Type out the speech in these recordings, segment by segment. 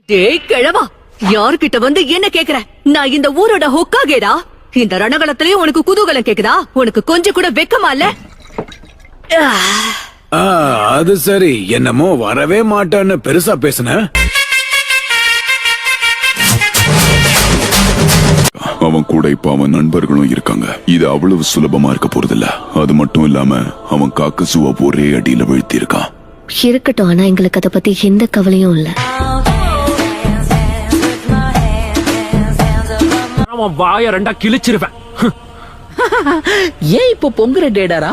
டேய் கிழவா, யார்கிட்ட வந்து என்ன கேக்குற? நான் இந்த ஊரோட ஹொக்காகேடா. இந்த ரணகலத்திலயும் உனக்கு குதூகலம் கேக்குதா? உனக்கு கொஞ்சம் கூட வெக்கமா இல்ல? அது சரி, என்னமோ வரவே மாட்டான்னு பெருசா பேசுன. அவன் கூட இப்ப அவன் நண்பர்களும் இருக்காங்க. இது அவ்வளவு சுலபமா இருக்க போறதில்ல. அது மட்டும் இல்லாம அவன் காக்கசுவா ஒரே அடியில வீழ்த்தி இருக்கான். இருக்கட்டும், ஆனா எங்களுக்கு அதை பத்தி எந்த கவலையும் இல்ல. அவன் வாய ரெண்டா கிழிச்சிருவேன். ஏன் இப்போ பொங்குற டேடாரா?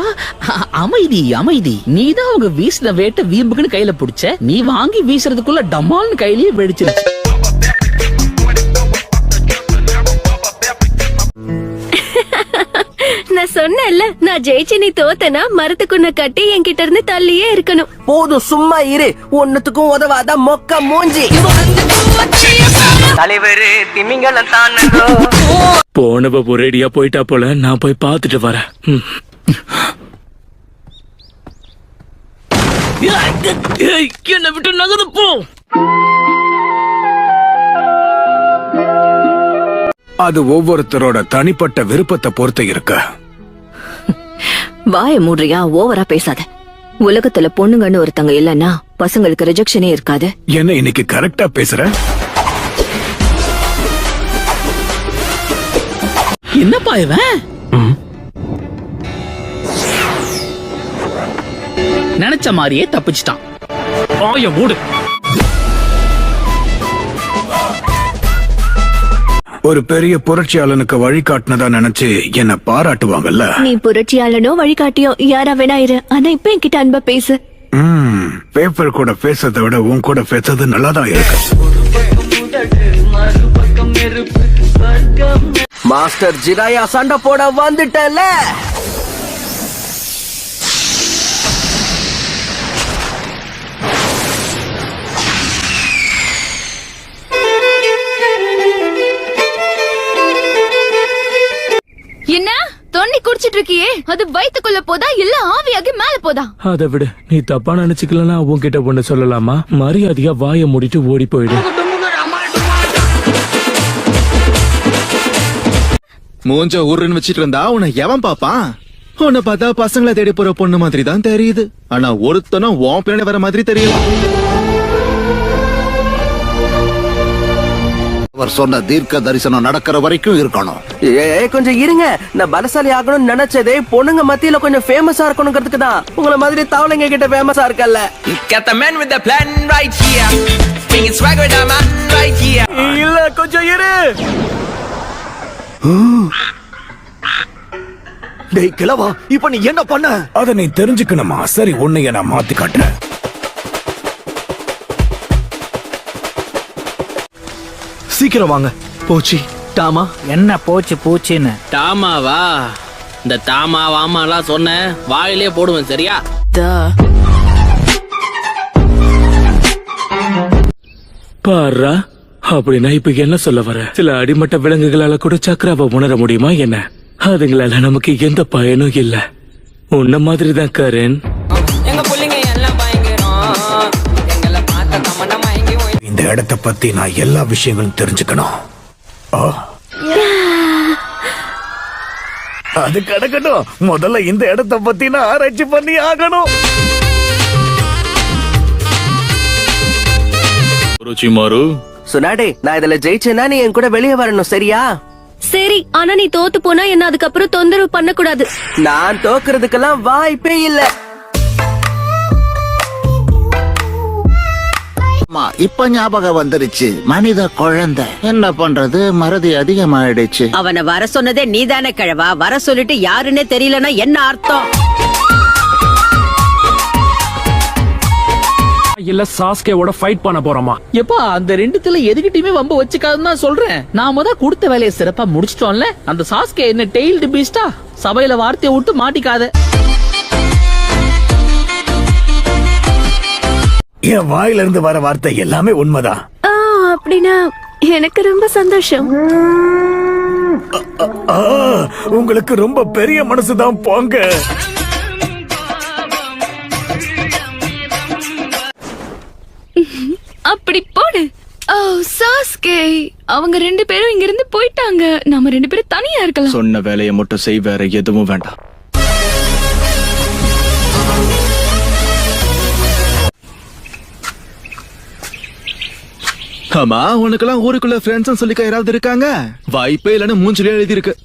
அமைதி அமைதி. நீதான் அவங்க வீசின வேட்டை வீம்புக்குன்னு கையில புடிச்ச. நீ வாங்கி வீசுறதுக்குள்ள டமால்னு கையிலேயே வெடிச்சிருச்சு. நான் சொன்னேன்ல, நான் ஜெயிச்சு நீ தோத்தனா மரத்துக்குன்ன கட்டி என்கிட்ட இருந்து தள்ளியே இருக்கணும். போதும், சும்மா இரு. ஒன்னுத்துக்கும் உதவாத மொக்க மூஞ்சி. தலைவரு திமிங்கலம் தானோ. போனவ ஒரேடியா போயிட்டா போல. நான் போய் பாத்துட்டு வரேன். என்ன விட்டு நகரு போ. அது ஒவ்வொருத்தரோட தனிப்பட்ட விருப்பத்தை பொறுத்து இருக்கு. வாய மூடுறியா? ஓவரா பேசாத. உலகத்துல பொண்ணுங்கன்னு ஒருத்தங்க இல்லன்னா பசங்களுக்கு ரிஜெக்ஷனே இருக்காது. என்ன இன்னைக்கு கரெக்டா பேசுற? என்னப்பா இவன்? நினைச்ச மாதிரியே தப்பிச்சிட்டான். வாய மூடு. ஒரு பெரிய புரட்சியாளனுக்கு வழிகாட்டினதா நினைச்சு என்ன பாராட்டுவாங்கல்ல. நீ புரட்சியாளனோ வழிகாட்டியோ யாரா வேணா இரு, ஆனா இப்ப என்கிட்ட அன்பா பேசு. பேப்பர் கூட பேசுறதை விட உன் கூட பேசுறது நல்லாதான் இருக்கு. மாஸ்டர் ஜிராயா சண்டை போட வந்துட்டல. என்ன தொண்ணி குடிச்சிட்டு இருக்கியே, அது வயித்துக்குள்ள போதா இல்ல ஆவியாகி மேல போதா? அதை விட நீ தப்பா நினைச்சுக்கலாம். உன்கிட்ட ஒண்ணு சொல்லலாமா? மரியாதையா வாய மூடிட்டு ஓடி போயிடு. மூஞ்ச ஊருன்னு வச்சிட்டு இருந்தா உன்னை எவன் பாப்பான்? உன்னை பார்த்தா பசங்களை தேடி போற பொண்ணு மாதிரி தான் தெரியுது. ஆனா ஒருத்தனும் உன் பின்னாடி வர மாதிரி தெரியல. அவர் சொன்ன தீர்க்க தரிசனம் நடக்கிற வரைக்கும் இருக்கணும். கொஞ்சம் இருங்க. நான் பலசாலி ஆகணும்னு நினைச்சதே பொண்ணுங்க மத்தியில கொஞ்சம் ஃபேமஸா இருக்கணுங்கிறதுக்கு தான். உங்களை மாதிரி தவளைங்க கிட்ட ஃபேமஸா இருக்கல்ல. இல்ல, கொஞ்சம் இரு. டேய் கிழவா, இப்ப நீ என்ன பண்ண? அத நீ தெரிஞ்சுக்கணுமா? சரி, உன்னைய நான் மாத்தி காட்டுறேன். சீக்கிரம் வாங்க. போச்சு டாமா. என்ன போச்சு பூச்சின்னு? டாமாவா? இந்த தாமாவாமாலாம் சொன்ன வாயிலே போடுவேன். சரியா? பாரா, அப்படின்னா இப்ப என்ன சொல்ல வர? சில அடிமட்ட விலங்குகளால கூட சக்கராவை உணர முடியுமா என்ன? அதுங்களால நமக்கு எந்த பயனும் இல்ல. உன்ன மாதிரிதான் கரண். இந்த இடத்தை பத்தி நான் எல்லா விஷயங்களும் தெரிஞ்சுக்கணும். அது கிடக்கட்டும். முதல்ல இந்த இடத்தை பத்தி நான் ஆராய்ச்சி பண்ணி ஆகணும். சுனாடே, நான் இதுல ஜெயிச்சேன்னா நீ என் கூட வெளியே வரணும். சரியா? சரி, ஆனா நீ தோத்து போனா என்ன அதுக்கப்புறம் தொந்தரவு பண்ண கூடாது. நான் தோக்குறதுக்கெல்லாம் வாய்ப்பே இல்ல. இப்ப ஞாபகம் வந்துருச்சு. மனித குழந்தை என்ன பண்றது, மறதி அதிகமாயிடுச்சு. அவனை வர சொன்னதே நீதானே கிழவா? வர சொல்லிட்டு யாருன்னே தெரியலன்னா என்ன அர்த்தம்? இல்ல சாஸ்கேவோட ஃபைட் பண்ண போறோமா? எப்பா, அந்த ரெண்டுத்துல எதுக்கிட்டயுமே வம்ப வச்சுக்காதுன்னு தான் சொல்றேன். நாம தான் கொடுத்த வேலையை சிறப்பா முடிச்சிட்டோம்ல. அந்த சாஸ்கே என்ன டெய்ல்டு பீஸ்டா? சபையில வார்த்தையை விட்டு மாட்டிக்காத. என் வாயில இருந்து வர வார்த்தை எல்லாமே உண்மைதான். அப்படின்னா எனக்கு ரொம்ப சந்தோஷம். உங்களுக்கு ரொம்ப பெரிய மனசுதான் போங்க. அப்படி போடு. ஓ சாஸ்கே, அவங்க 2 பேரும் இங்க இருந்து போயிட்டாங்க. நாம 2 பேரும் தனியா இருக்கலாம். சொன்ன வேலையை மட்டும் செய், வேற எதுவும் வேண்டாம். ஆமா, உனக்கெல்லாம் ஊருக்குள்ள ஃப்ரெண்ட்ஸ் சொல்லிக்க யாராவது இருக்காங்க? வாய்ப்பே இல்லைன்னு மூஞ்சிலே எழுதி இருக்கு.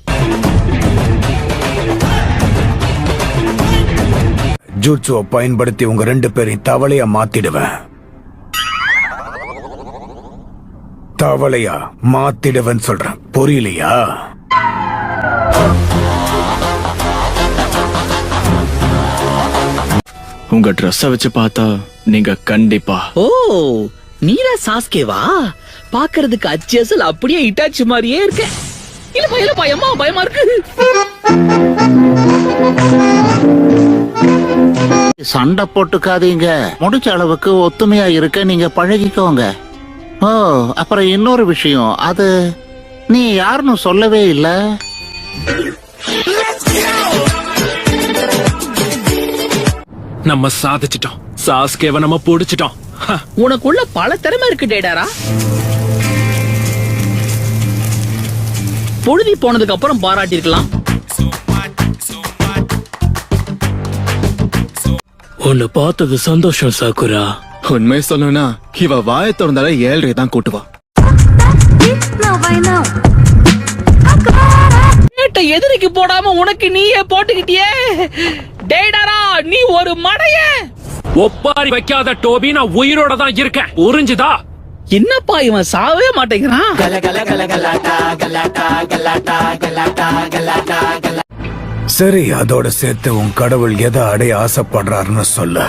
ஜூட்சுவை பயன்படுத்தி உங்க 2 பேரையும் தவளையா மாத்திடுவேன். தவளையா மாத்திடுவேன் சொல்றேன், புரியலையா? உங்க ட்ரெஸ்ஸ வச்சு பார்த்தா நீங்க கண்டிப்பா. ஓ, நீரா சாஸ்கேவா? பாக்குறதுக்கு அச்சேசல் அப்படியே இட்டாச்சு மாதிரியே இருக்க. இல்லப்பா அம்மா, பயமா இருக்கு. சண்டை போட்டுக்காதீங்க. முடிச்ச அளவுக்கு ஒத்துமையா இருக்க நீங்க பழகிக்கோங்க. ஓ, அப்புறம் இன்னொரு விஷயம், அது நீ யாருன்னு சொல்லவே இல்ல. நம்ம சாதிச்சிட்டோம். சாஸ்கேவை நம்ம பிடிச்சிட்டோம். உனக்குள்ள பல திறமை இருக்கு டேடாரா. பொழுதி போனதுக்கு அப்புறம் பாராட்டிருக்கலாம். உன்னை பார்த்தது சந்தோஷம் சாக்குரா. உண்மை சொல்லணும்னா இவ வாய திறந்தால 7 தான் கூட்டுவா. எதிரிக்கு போடாம உனக்கு நீயே போட்டுக்கிட்டியே. டேடாரா, நீ ஒரு மடைய. ஒப்பாரி வைக்காத டோபி, நான் உயிரோட தான் இருக்கேன், புரிஞ்சுதா? என்னப்பா இவன் சாவே மாட்டேங்கிறான். சரி, அதோட சேர்த்து உன் கடவுள் எதை அடைய ஆசைப்படுறாருன்னு சொல்ல.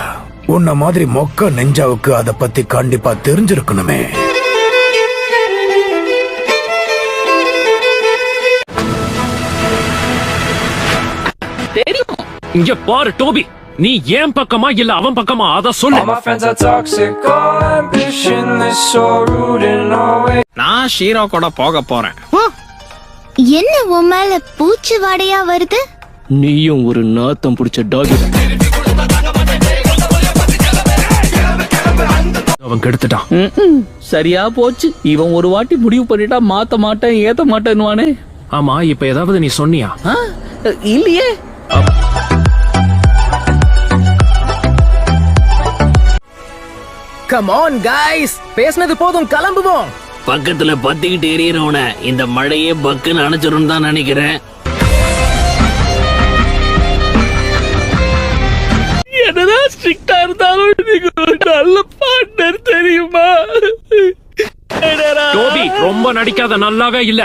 உன்ன மாதிரி மொக்க நெஞ்சாவுக்கு அத பத்தி கண்டிப்பா தெரிஞ்சிருக்கணுமே. தெரியும். இங்க பாரு டோபி, நீ ஏன் பக்கமா இல்ல அவன் பக்கமா, அத சொல்லு. நான் ஷீரோ கூட போக போறேன். என்ன உன் மேல பூச்சி வாடையா வருது? நீயும் ஒரு நாத்தம் பிடிச்ச டாகி. அவன் கெடுத்துட்டான். சரியா போச்சு. இவன் ஒரு வாட்டி முடிவு பண்ணிட்டா மாத்த மாட்டேன், ஏத்த மாட்டேன்னுவானே. ஆமா, இப்ப ஏதாவது நீ சொன்னியா? இல்லையே. கம் ஆன் கைஸ், பேசினது போதும், கிளம்புவோம். பக்கத்துல பத்திக்கிட்டு எரியறவன இந்த மழையே பக்குன்னு அணைச்சிரும் தான் நினைக்கிறேன். என்னதான் ஸ்ட்ரிக்டா இருந்தாலும் நீங்க ஒரு நல்ல பார்ட்னர், தெரியுமா? டோபி, ரொம்ப நடிக்காத, நல்லாவே இல்ல.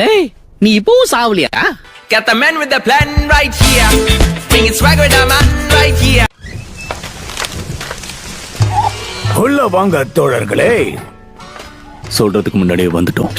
ஏய், நீ இப்பவும் Savaliya? Got the man with the plan right here. Bringing swag with the man right here. உள்ள வாங்க தோழர்களே. சொல்றதுக்கு முன்னாடியே வந்துட்டோம்.